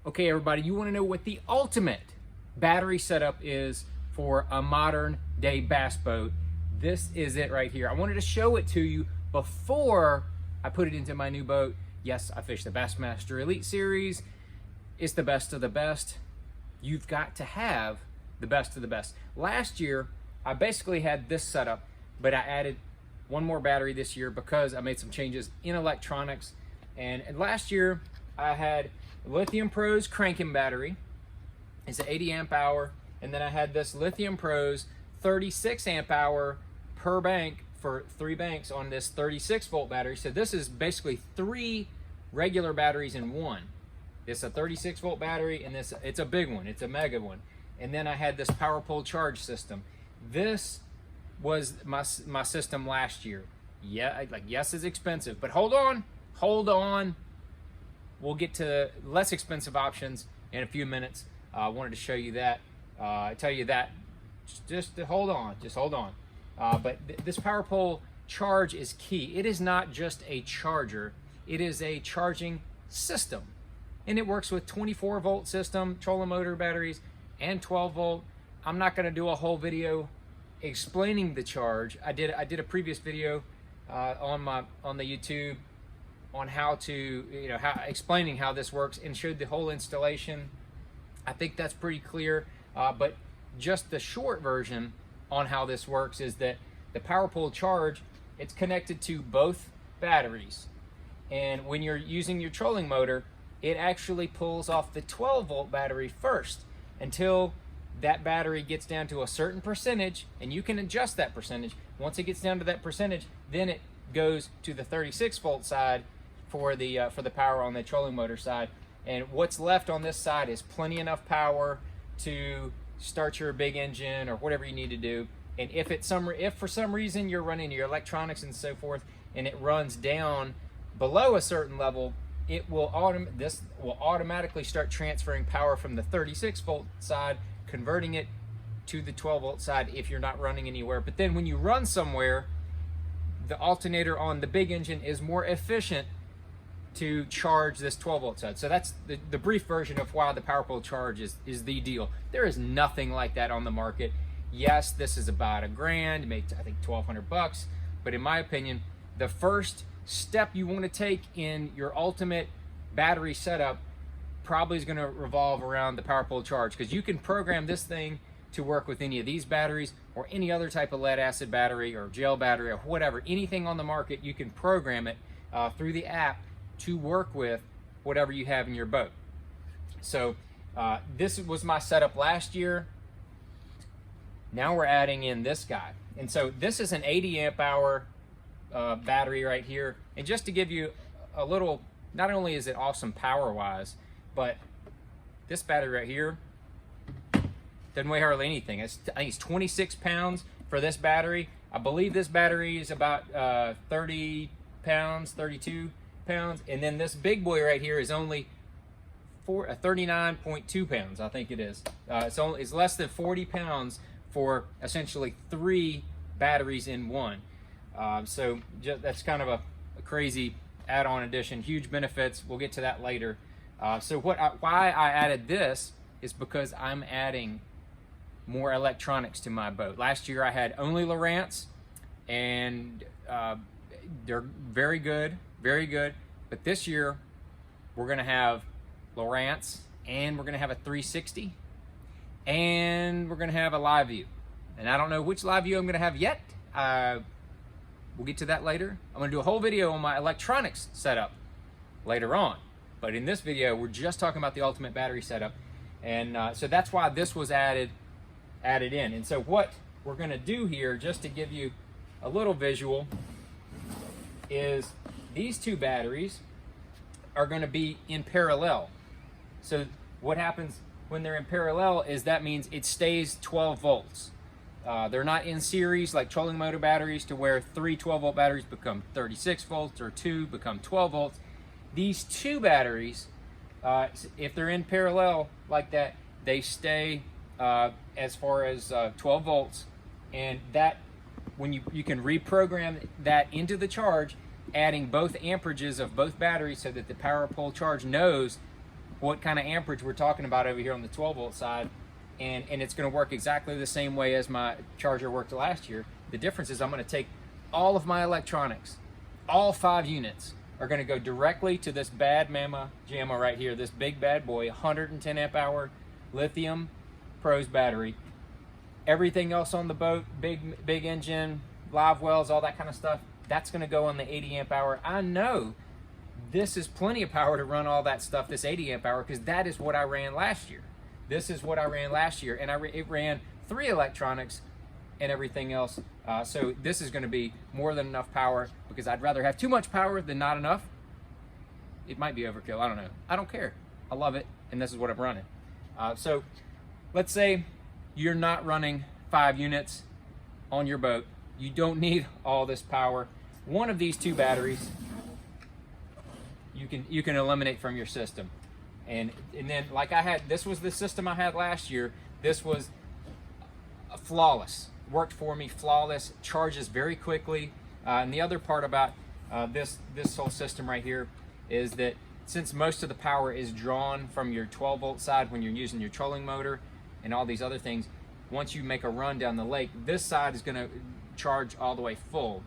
Okay, everybody, you want to know what the ultimate battery setup is for a modern day bass boat? This is it right here. I wanted to show it to you before I put it into my new boat. Yes, I fish the Bassmaster Elite Series. It's the best of the best. You've got to have the best of the best. Last year, I basically had this setup, but I added one more battery this year because I made some changes in electronics. And last year, I had Lithium Pros cranking battery. It's an 80 amp hour. And then I had this Lithium Pros 36 amp hour per bank for 3 banks on this 36 volt battery. So this is basically 3 regular batteries in one. It's a 36 volt battery, and it's a big one. It's a mega one. And then I had this PowerPole charge system. This was my system last year. Yeah, yes, it's expensive, but hold on. We'll get to less expensive options in a few minutes. I wanted to show you that, tell you that. Just hold on. But this PowerPole charge is key. It is not just a charger. It is a charging system. And it works with 24 volt system, trolling motor batteries, and 12 volt. I'm not gonna do a whole video explaining the charge. I did a previous video on the YouTube on how to, explaining how this works, and showed the whole installation. I think that's pretty clear, but just the short version on how this works is that the PowerPole charge, it's connected to both batteries. And when you're using your trolling motor, it actually pulls off the 12 volt battery first until that battery gets down to a certain percentage, and you can adjust that percentage. Once it gets down to that percentage, then it goes to the 36 volt side for the power on the trolling motor side. And what's left on this side is plenty enough power to start your big engine or whatever you need to do. And if for some reason you're running your electronics and so forth, and it runs down below a certain level, this will automatically start transferring power from the 36 volt side, converting it to the 12 volt side if you're not running anywhere. But then when you run somewhere, the alternator on the big engine is more efficient to charge this 12 volt side. So that's the brief version of why the PowerPole charge is the deal. There is nothing like that on the market. Yes, this is about $1,000, makes I think 1,200 bucks. But in my opinion, the first step you want to take in your ultimate battery setup probably is going to revolve around the PowerPole charge, because you can program this thing to work with any of these batteries or any other type of lead acid battery or gel battery or whatever. Anything on the market, you can program it through the app to work with whatever you have in your boat. So this was my setup last year. Now we're adding in this guy. And so this is an 80 amp hour battery right here. And just to give you a little, not only is it awesome power wise, but this battery right here doesn't weigh hardly anything. I think it's 26 pounds for this battery. I believe this battery is about 30 pounds, 32 pounds. And then this big boy right here is only 39.2 pounds, I think it is. It's less than 40 pounds for essentially 3 batteries in one. So that's kind of a crazy add-on addition. Huge benefits. We'll get to that later. So why I added this is because I'm adding more electronics to my boat. Last year I had only Lowrance, and they're very good. But this year we're gonna have Lowrance, and we're gonna have a 360, and we're gonna have a live view. And I don't know which live view I'm gonna have yet. We'll get to that later. I'm gonna do a whole video on my electronics setup later on. But in this video, we're just talking about the ultimate battery setup. And so that's why this was added in. And so what we're gonna do here, just to give you a little visual, is these 2 batteries are gonna be in parallel. So what happens when they're in parallel is that means it stays 12 volts. They're not in series like trolling motor batteries to where 3 12 volt batteries become 36 volts or 2 become 12 volts. These 2 batteries, if they're in parallel like that, they stay as far as 12 volts. And that, when you can reprogram that into the charge, adding both amperages of both batteries so that the PowerPole charge knows what kind of amperage we're talking about over here on the 12 volt side, and it's going to work exactly the same way as my charger worked last year. The difference is I'm going to take all of my electronics, all 5 units are going to go directly to this bad mama jamma right here, this big bad boy, 110 amp hour lithium pros battery. Everything else on the boat, big engine, live wells, all that kind of stuff, that's going to go on the 80 amp hour. I know this is plenty of power to run all that stuff, this 80 amp hour, because that is what I ran last year. This is what I ran last year, and it ran 3 electronics and everything else. So this is going to be more than enough power, because I'd rather have too much power than not enough. It might be overkill, I don't know. I don't care. I love it, and this is what I'm running. So let's say you're not running 5 units on your boat. You don't need all this power. One of these 2 batteries you can eliminate from your system. And then, like I had, this was the system I had last year. This was flawless. Worked for me, flawless, charges very quickly. And the other part about this whole system right here is that since most of the power is drawn from your 12 volt side when you're using your trolling motor and all these other things, once you make a run down the lake, this side is going to charge all the way full.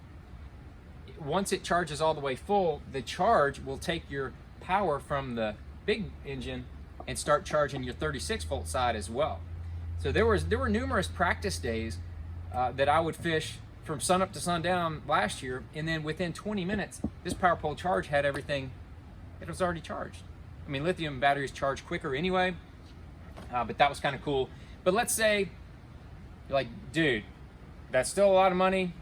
Once it charges all the way full, the charge will take your power from the big engine and start charging your 36 volt side as well. So there were numerous practice days that I would fish from sunup to sundown last year, and then within 20 minutes, this power pole charge had everything. It was already charged. I mean, lithium batteries charge quicker anyway, but that was kind of cool. But let's say you're like, dude, that's still a lot of money.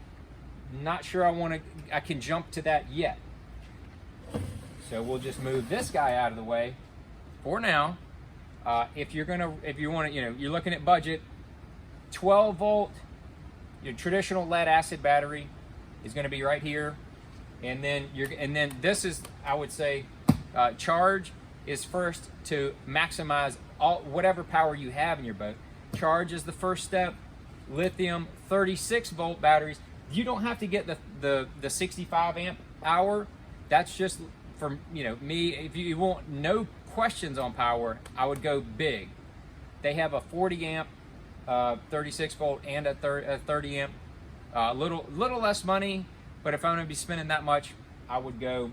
Not sure I can jump to that yet. So we'll just move this guy out of the way for now. If you want to, you're looking at budget, 12 volt, your traditional lead acid battery is going to be right here, and then this is, I would say, charge is first to maximize whatever power you have in your boat. Charge is the first step. Lithium 36 volt batteries. You don't have to get the 65 amp hour. That's just for me. If you want no questions on power, I would go big. They have a 40 amp 36 volt and a 30 amp. Little less money, but if I'm going to be spending that much, I would go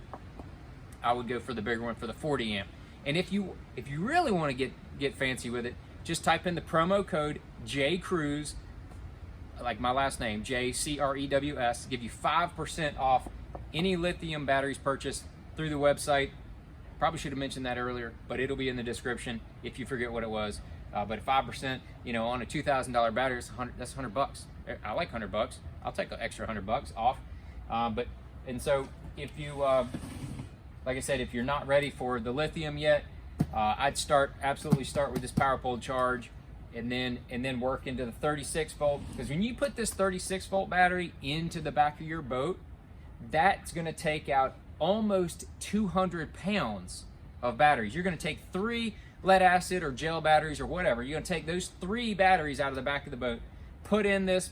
for the bigger one, for the 40 amp. And if you really want to get fancy with it, just type in the promo code JCREWS, like my last name, JCREWS, give you 5% off any lithium batteries purchased through the website. Probably should have mentioned that earlier, but it'll be in the description if you forget what it was. But 5%, on a $2,000 battery, that's $100. I like $100. I'll take an extra $100 off. So if you, like I said, if you're not ready for the lithium yet, I'd absolutely start with this power pole charge, and then work into the 36 volt. Because when you put this 36 volt battery into the back of your boat, that's going to take out almost 200 pounds of batteries. You're going to take 3 lead acid or gel batteries or whatever. You're going to take those 3 batteries out of the back of the boat, put in the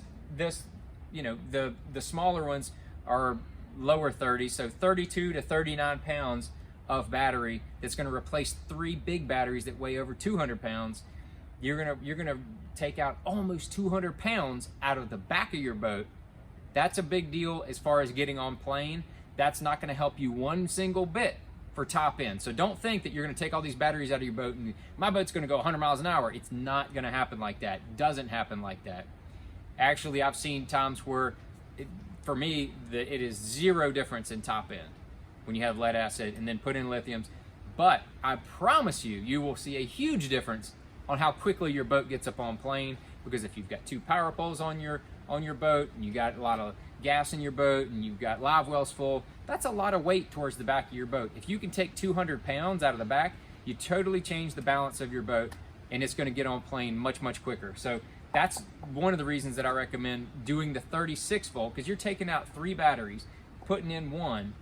smaller ones are lower 30, so 32 to 39 pounds of battery that's going to replace 3 big batteries that weigh over 200 pounds. You're gonna take out almost 200 pounds out of the back of your boat. That's a big deal as far as getting on plane. That's not going to help you one single bit for top end. So don't think that you're going to take all these batteries out of your boat and my boat's going to go 100 miles an hour. It's not going to happen like that. It doesn't happen like that. Actually, I've seen times where, for me, it is 0 difference in top end when you have lead acid and then put in lithiums. But I promise you will see a huge difference on how quickly your boat gets up on plane, because if you've got 2 power poles on your boat and you got a lot of gas in your boat and you've got live wells full, that's a lot of weight towards the back of your boat. If you can take 200 pounds out of the back, you totally change the balance of your boat, and it's going to get on plane much, much quicker. So that's one of the reasons that I recommend doing the 36 volt, because you're taking out 3 batteries, putting in 1,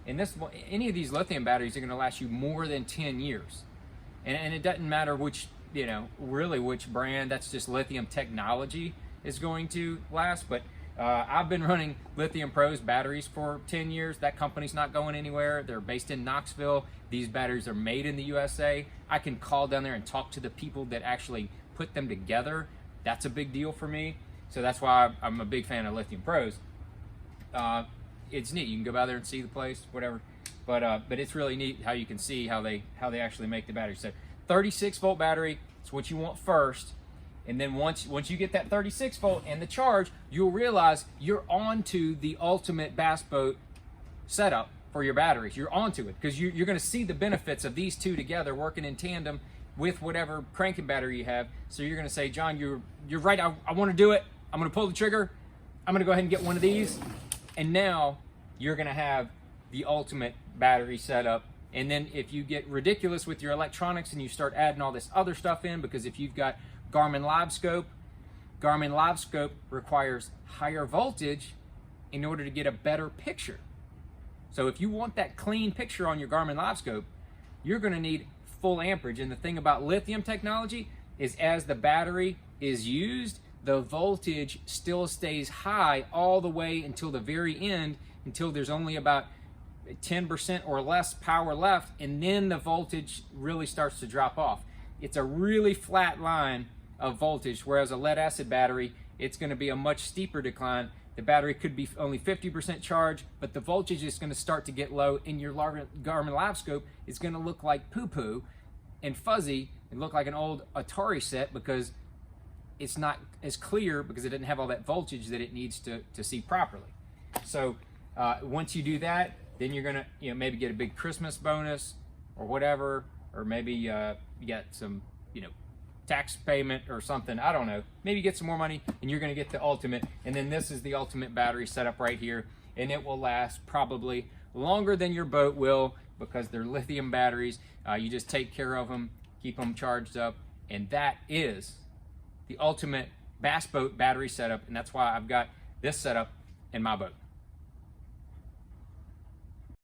and any of these lithium batteries are going to last you more than 10 years. And it doesn't matter which brand. That's just lithium technology is going to last. But I've been running Lithium Pros batteries for 10 years. That company's not going anywhere. They're based in Knoxville. These batteries are made in the USA. I can call down there and talk to the people that actually put them together. That's a big deal for me. So that's why I'm a big fan of Lithium Pros. It's neat. You can go by there and see the place, whatever. But it's really neat how you can see how they actually make the battery. So 36 volt battery is what you want first. And then once you get that 36 volt and the charge, you'll realize you're onto the ultimate bass boat setup for your batteries. You're onto it because you're going to see the benefits of these two together working in tandem with whatever cranking battery you have. So you're going to say, John, you're right. I want to do it. I'm going to pull the trigger. I'm going to go ahead and get one of these. And now you're going to have the ultimate battery setup. And then if you get ridiculous with your electronics and you start adding all this other stuff in, because if you've got Garmin LiveScope requires higher voltage in order to get a better picture. So if you want that clean picture on your Garmin LiveScope, you're going to need full amperage. And the thing about lithium technology is as the battery is used, the voltage still stays high all the way until the very end, until there's only about 10% or less power left, and then the voltage really starts to drop off. It's a really flat line of voltage, whereas a lead acid battery, it's going to be a much steeper decline. The battery could be only 50% charged, but the voltage is going to start to get low, and your Garmin LiveScope is going to look like poo-poo and fuzzy and look like an old Atari set because it's not as clear because it didn't have all that voltage that it needs to see properly. So once you do that, then you're going to maybe get a big Christmas bonus or whatever, or maybe you got some tax payment or something, I don't know. Maybe get some more money and you're going to get the ultimate. And then this is the ultimate battery setup right here, and it will last probably longer than your boat will because they're lithium batteries. You just take care of them, keep them charged up, and that is the ultimate bass boat battery setup. And that's why I've got this setup in my boat.